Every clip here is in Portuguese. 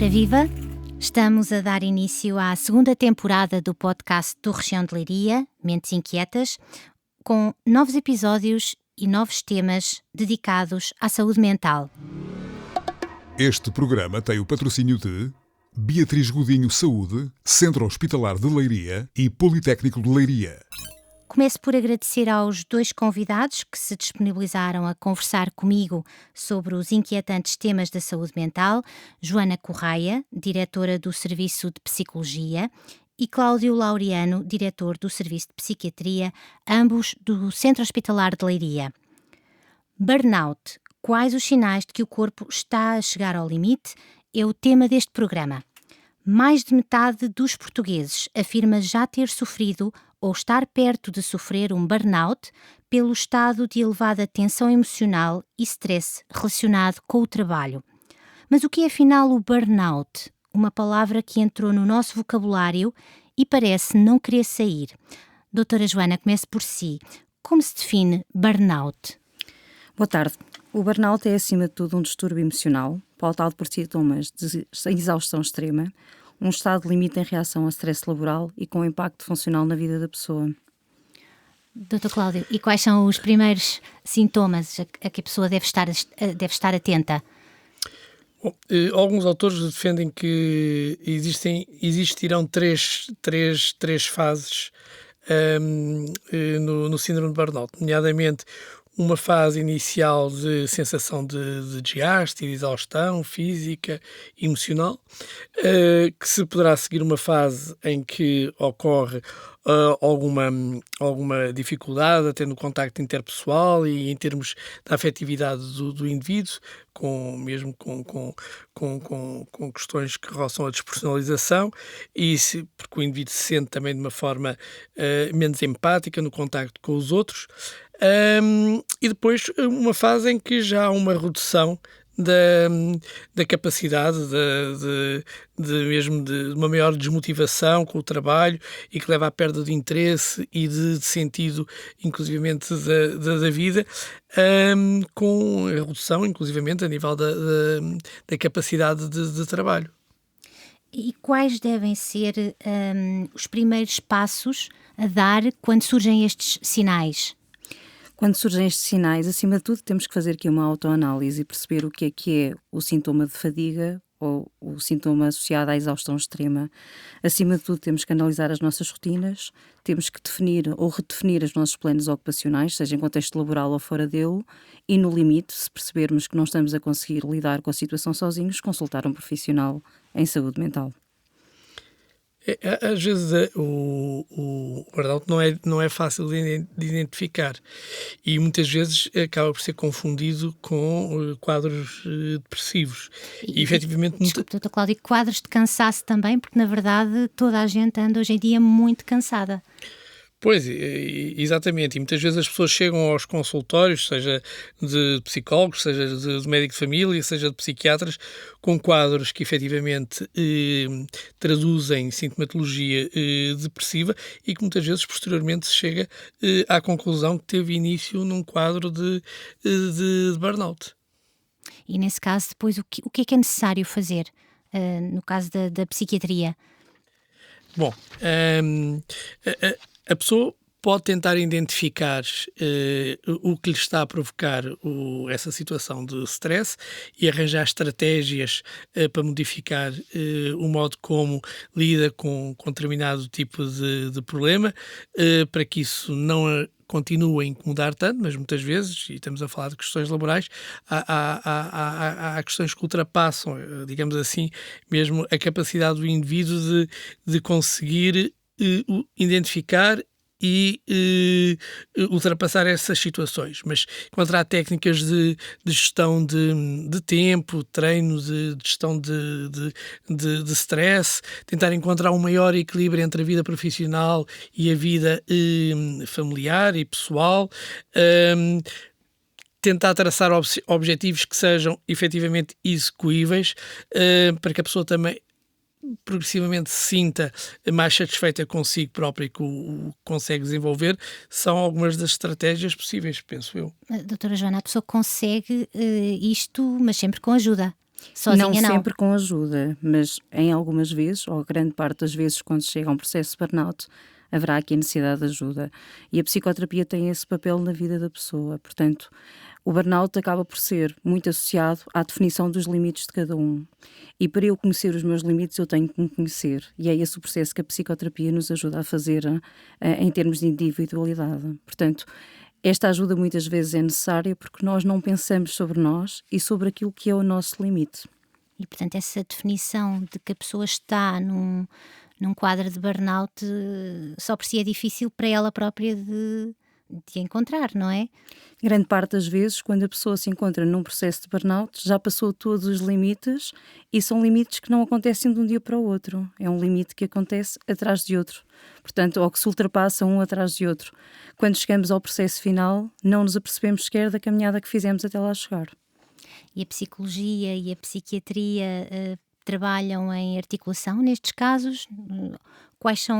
Ora viva! Estamos a dar início à segunda temporada do podcast do Região de Leiria, Mentes Inquietas, com novos episódios e novos temas dedicados à saúde mental. Este programa tem o patrocínio de Beatriz Godinho Saúde, Centro Hospitalar de Leiria e Politécnico de Leiria. Começo por agradecer aos dois convidados que se disponibilizaram a conversar comigo sobre os inquietantes temas da saúde mental, Joana Correia, diretora do Serviço de Psicologia, e Cláudio Laureano, diretor do Serviço de Psiquiatria, ambos do Centro Hospitalar de Leiria. Burnout. Quais os sinais de que o corpo está a chegar ao limite? É o tema deste programa. Mais de metade dos portugueses afirma já ter sofrido ou estar perto de sofrer um burnout pelo estado de elevada tensão emocional e stress relacionado com o trabalho. Mas o que é afinal o burnout? Uma palavra que entrou no nosso vocabulário e parece não querer sair. Doutora Joana, comece por si. Como se define burnout? Boa tarde. O burnout é, acima de tudo, um distúrbio emocional, pautado por sintomas de exaustão extrema, um estado de limite em reação ao stress laboral e com impacto funcional na vida da pessoa. Dr. Cláudio, e quais são os primeiros sintomas a que a pessoa deve estar atenta? Bom, alguns autores defendem que existirão três fases no síndrome de burnout, nomeadamente uma fase inicial de sensação de desgaste e de exaustão física e emocional, que se poderá seguir uma fase em que ocorre alguma dificuldade até no contacto interpessoal e em termos da afetividade do indivíduo, mesmo com questões que roçam a despersonalização, porque o indivíduo se sente também de uma forma menos empática no contacto com os outros. E depois uma fase em que já há uma redução da capacidade mesmo de uma maior desmotivação com o trabalho e que leva à perda de interesse e de sentido, inclusivamente, da vida, com a redução, inclusivamente, a nível da capacidade de trabalho. E quais devem ser os primeiros passos a dar quando surgem estes sinais? Quando surgem estes sinais, acima de tudo, temos que fazer aqui uma autoanálise e perceber o que é o sintoma de fadiga ou o sintoma associado à exaustão extrema. Acima de tudo, temos que analisar as nossas rotinas, temos que definir ou redefinir os nossos planos ocupacionais, seja em contexto laboral ou fora dele, e no limite, se percebermos que não estamos a conseguir lidar com a situação sozinhos, consultar um profissional em saúde mental. Às vezes o burnout não é fácil de identificar e muitas vezes acaba por ser confundido com quadros depressivos. E efetivamente... Desculpe, Dr. Cláudio, quadros de cansaço também, porque na verdade toda a gente anda hoje em dia muito cansada. Pois, exatamente, e muitas vezes as pessoas chegam aos consultórios, seja de psicólogos, seja de médico de família, seja de psiquiatras, com quadros que efetivamente traduzem sintomatologia depressiva e que muitas vezes posteriormente se chega à conclusão que teve início num quadro de burnout. E nesse caso depois o que é que é necessário fazer no caso da psiquiatria? Bom, a pessoa pode tentar identificar o que lhe está a provocar essa situação de stress e arranjar estratégias para modificar o modo como lida com determinado tipo de problema, para que isso não continua a incomodar tanto, mas muitas vezes, e estamos a falar de questões laborais, há questões que ultrapassam, digamos assim, mesmo a capacidade do indivíduo de conseguir identificar e ultrapassar essas situações, mas encontrar técnicas de gestão de tempo, treino de gestão de stress, tentar encontrar um maior equilíbrio entre a vida profissional e a vida familiar e pessoal, tentar traçar objetivos que sejam efetivamente execuíveis, para que a pessoa também progressivamente se sinta mais satisfeita consigo própria e que o consegue desenvolver, são algumas das estratégias possíveis, penso eu. Doutora Joana, a pessoa consegue isto, mas sempre com ajuda. Sozinha não. sempre com ajuda, mas em algumas vezes, ou grande parte das vezes, quando chega a um processo de burnout, haverá aqui a necessidade de ajuda. E a psicoterapia tem esse papel na vida da pessoa. Portanto, o burnout acaba por ser muito associado à definição dos limites de cada um. E para eu conhecer os meus limites, eu tenho que me conhecer. E é esse o processo que a psicoterapia nos ajuda a fazer em termos de individualidade. Portanto, esta ajuda muitas vezes é necessária porque nós não pensamos sobre nós e sobre aquilo que é o nosso limite. E, portanto, essa definição de que a pessoa está num quadro de burnout só por si é difícil para ela própria de encontrar, não é? Grande parte das vezes, quando a pessoa se encontra num processo de burnout, já passou todos os limites e são limites que não acontecem de um dia para o outro. É um limite que acontece atrás de outro. Portanto, ou que se ultrapassa um atrás de outro. Quando chegamos ao processo final, não nos apercebemos sequer da caminhada que fizemos até lá chegar. E a psicologia e a psiquiatria trabalham em articulação nestes casos?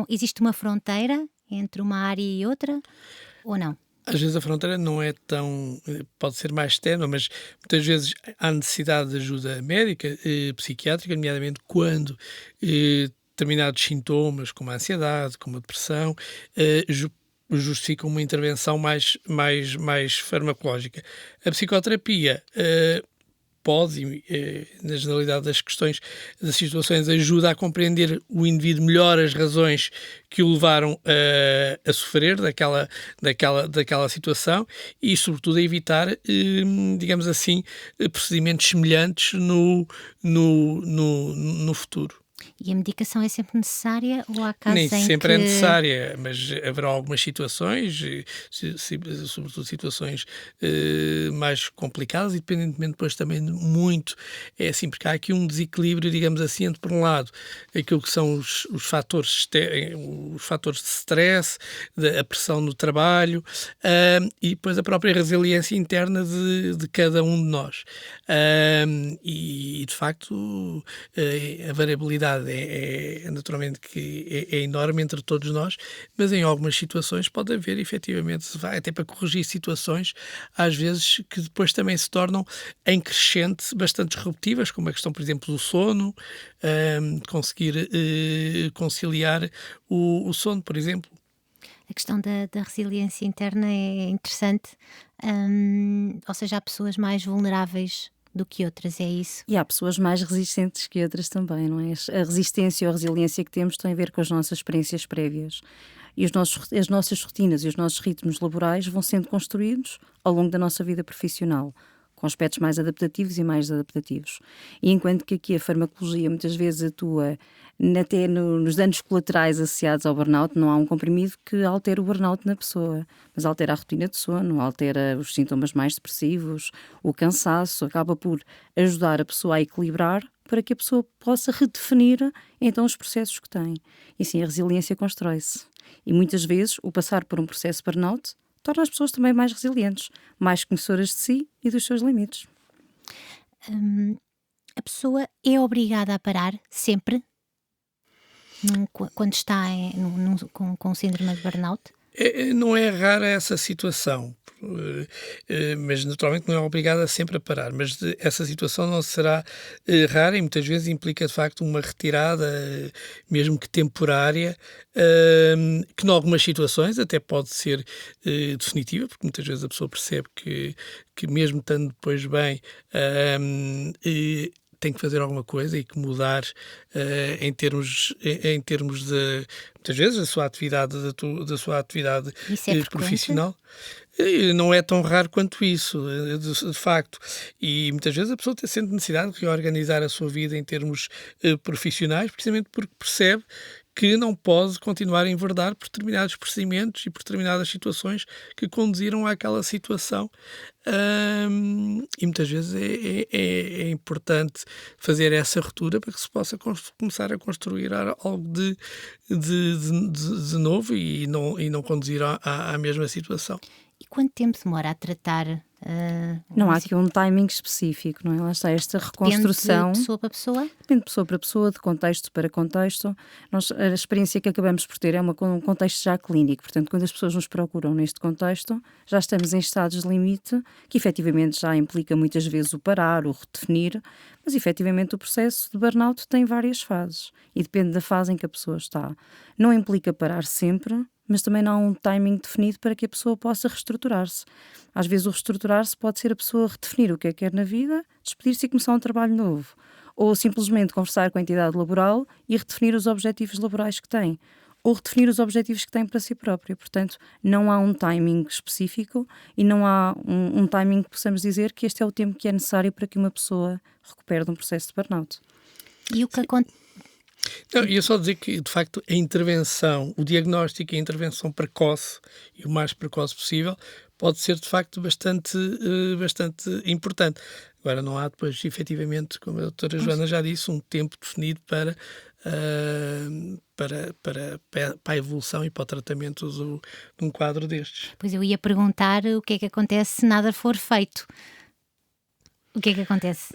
Existe uma fronteira entre uma área e outra ou não? Às vezes a fronteira não é tão... pode ser mais ténue, mas muitas vezes há necessidade de ajuda médica, psiquiátrica, nomeadamente quando determinados sintomas, como a ansiedade, como a depressão, justificam uma intervenção mais farmacológica. A psicoterapia pode, na generalidade das questões, das situações, ajuda a compreender o indivíduo melhor, as razões que o levaram a sofrer daquela situação e, sobretudo, a evitar, digamos assim, procedimentos semelhantes no futuro. E a medicação é sempre necessária ou há casos Nem em sempre é que... necessária, mas haverá algumas situações, sobretudo situações mais complicadas, independentemente depois também muito, é assim, porque há aqui um desequilíbrio, digamos assim, entre, por um lado, aquilo que são os fatores de stress, a pressão no trabalho, e depois a própria resiliência interna de cada um de nós. E de facto, a variabilidade é naturalmente que é enorme entre todos nós, mas em algumas situações pode haver, efetivamente, até para corrigir situações, às vezes, que depois também se tornam em crescente bastante disruptivas, como a questão, por exemplo, do sono, conseguir conciliar o sono, por exemplo. A questão da resiliência interna é interessante, ou seja, há pessoas mais vulneráveis do que outras, é isso? E há pessoas mais resistentes que outras também, não é? A resistência ou a resiliência que temos tem a ver com as nossas experiências prévias. E as nossas rotinas e os nossos ritmos laborais vão sendo construídos ao longo da nossa vida profissional, com aspectos mais adaptativos e mais desadaptativos. E enquanto que aqui a farmacologia muitas vezes atua até nos danos colaterais associados ao burnout, não há um comprimido que altere o burnout na pessoa, mas altera a rotina de sono, altera os sintomas mais depressivos, o cansaço, acaba por ajudar a pessoa a equilibrar para que a pessoa possa redefinir então os processos que tem. E sim, a resiliência constrói-se. E muitas vezes o passar por um processo de burnout torna as pessoas também mais resilientes, mais conhecedoras de si e dos seus limites. A pessoa é obrigada a parar sempre quando está com síndrome de burnout? Não é rara essa situação, mas naturalmente não é obrigada sempre a parar, mas essa situação não será rara e muitas vezes implica de facto uma retirada, mesmo que temporária, que em algumas situações até pode ser definitiva, porque muitas vezes a pessoa percebe que mesmo estando depois bem, tem que fazer alguma coisa e que mudar em termos de, muitas vezes, da sua atividade, da sua atividade profissional. Não é tão raro quanto isso, de facto. E muitas vezes a pessoa sente necessidade de reorganizar a sua vida em termos profissionais, precisamente porque percebe que não pode continuar a enverdar por determinados procedimentos e por determinadas situações que conduziram àquela situação. E muitas vezes é importante fazer essa ruptura para que se possa começar a construir algo de novo e não conduzir à mesma situação. E quanto tempo demora a tratar? Não há aqui um timing específico, não é? Lá está esta reconstrução. Depende de pessoa para pessoa? Depende de pessoa para pessoa, de contexto para contexto. A experiência que acabamos por ter é um contexto já clínico. Portanto, quando as pessoas nos procuram neste contexto, já estamos em estados de limite, que efetivamente já implica muitas vezes o parar, o redefinir, mas efetivamente o processo de burnout tem várias fases e depende da fase em que a pessoa está. Não implica parar sempre, mas também não há um timing definido para que a pessoa possa reestruturar-se. Às vezes o reestruturar-se pode ser a pessoa redefinir o que é que quer na vida, despedir-se e começar um trabalho novo. Ou simplesmente conversar com a entidade laboral e redefinir os objetivos laborais que tem. Ou redefinir os objetivos que tem para si próprio. Portanto, não há um timing específico e não há um timing que possamos dizer que este é o tempo que é necessário para que uma pessoa recupere de um processo de burnout. E o que acontece? Não, ia só dizer que, de facto, a intervenção, o diagnóstico e a intervenção precoce, e o mais precoce possível, pode ser, de facto, bastante importante. Agora, não há depois, efetivamente, como a doutora Joana já disse, um tempo definido para a evolução e para o tratamento de um quadro destes. Pois eu ia perguntar o que é que acontece se nada for feito. O que é que acontece?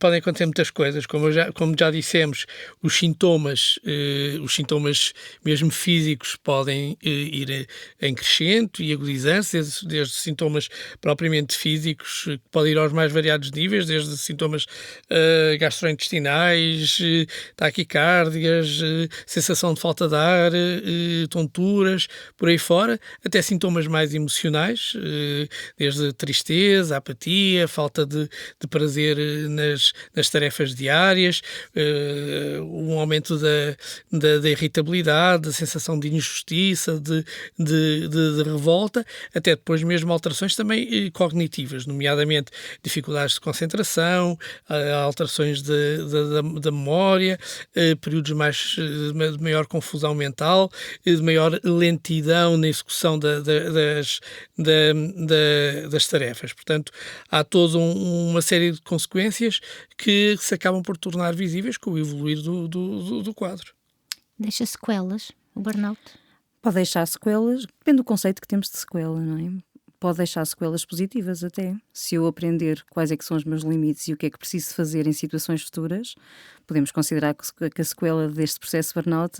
Podem acontecer muitas coisas, como já dissemos, os sintomas mesmo físicos podem ir em crescente e agudizando-se, desde sintomas propriamente físicos, que podem ir aos mais variados níveis, desde sintomas gastrointestinais, taquicárdias, sensação de falta de ar, tonturas, por aí fora, até sintomas mais emocionais, desde tristeza, apatia, falta de prazer nas tarefas diárias, um aumento da irritabilidade, da sensação de injustiça, de revolta, até depois mesmo alterações também cognitivas, nomeadamente dificuldades de concentração, alterações da memória, períodos de maior confusão mental, de maior lentidão na execução das tarefas. Portanto, há toda uma série de consequências que se acabam por tornar visíveis com o evoluir do quadro. Deixa sequelas, o burnout? Pode deixar sequelas, depende do conceito que temos de sequela, não é? Pode deixar sequelas positivas até. Se eu aprender quais é que são os meus limites e o que é que preciso fazer em situações futuras, podemos considerar que a sequela deste processo de burnout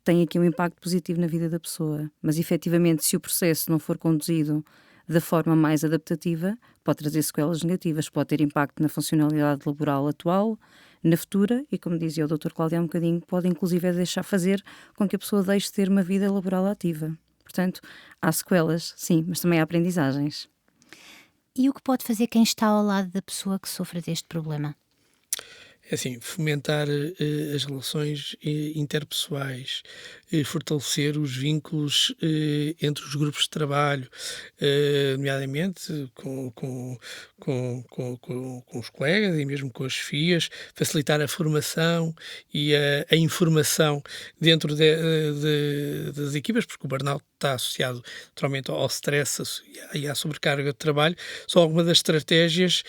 tem aqui um impacto positivo na vida da pessoa. Mas, efetivamente, se o processo não for conduzido da forma mais adaptativa, pode trazer sequelas negativas, pode ter impacto na funcionalidade laboral atual, na futura e, como dizia o Dr. Cláudio há um bocadinho, pode inclusive deixar fazer com que a pessoa deixe de ter uma vida laboral ativa. Portanto, há sequelas, sim, mas também há aprendizagens. E o que pode fazer quem está ao lado da pessoa que sofre deste problema? É assim, fomentar as relações interpessoais, fortalecer os vínculos entre os grupos de trabalho, nomeadamente com os colegas e mesmo com as chefias, facilitar a formação e a informação dentro das equipas, porque o burnout está associado naturalmente ao stress e à sobrecarga de trabalho. São algumas das estratégias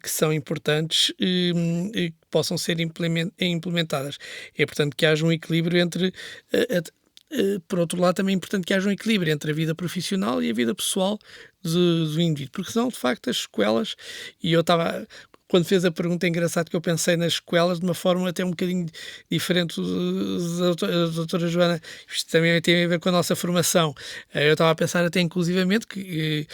que são importantes que possam ser implementadas. É importante que haja um equilíbrio entre... por outro lado, também é importante que haja um equilíbrio entre a vida profissional e a vida pessoal do indivíduo, porque senão, de facto, as sequelas, e eu estava... Quando fez a pergunta, é engraçado que eu pensei nas sequelas de uma forma até um bocadinho diferente da doutora Joana. Isto também tem a ver com a nossa formação. Eu estava a pensar até inclusivamente que,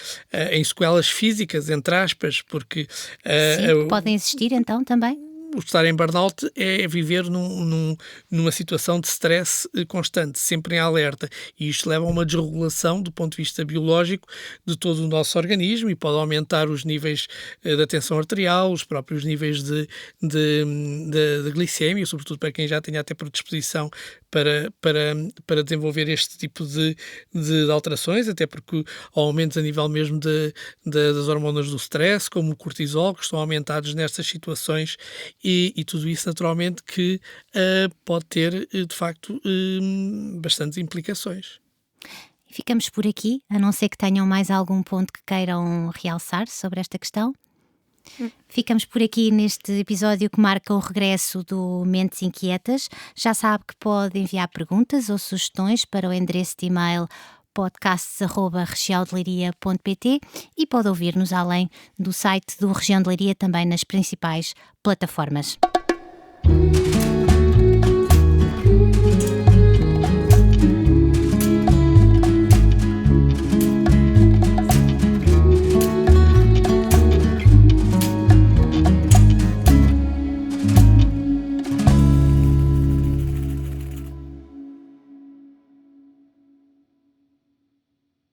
em sequelas físicas, entre aspas, porque... Sim, podem existir então também? O estar em burnout é viver numa situação de stress constante, sempre em alerta, e isto leva a uma desregulação do ponto de vista biológico de todo o nosso organismo e pode aumentar os níveis da tensão arterial, os próprios níveis de glicémia, sobretudo para quem já tenha até predisposição para desenvolver este tipo de alterações, até porque há aumentos a nível mesmo das hormonas do stress, como o cortisol, que estão aumentados nestas situações. E tudo isso, naturalmente, que pode ter, de facto, bastantes implicações. Ficamos por aqui, a não ser que tenham mais algum ponto que queiram realçar sobre esta questão. Ficamos por aqui neste episódio que marca o regresso do Mentes Inquietas. Já sabe que pode enviar perguntas ou sugestões para o endereço de e-mail podcasts@regiãodeleiria.pt e pode ouvir-nos além do site do Região de Leiria também nas principais plataformas.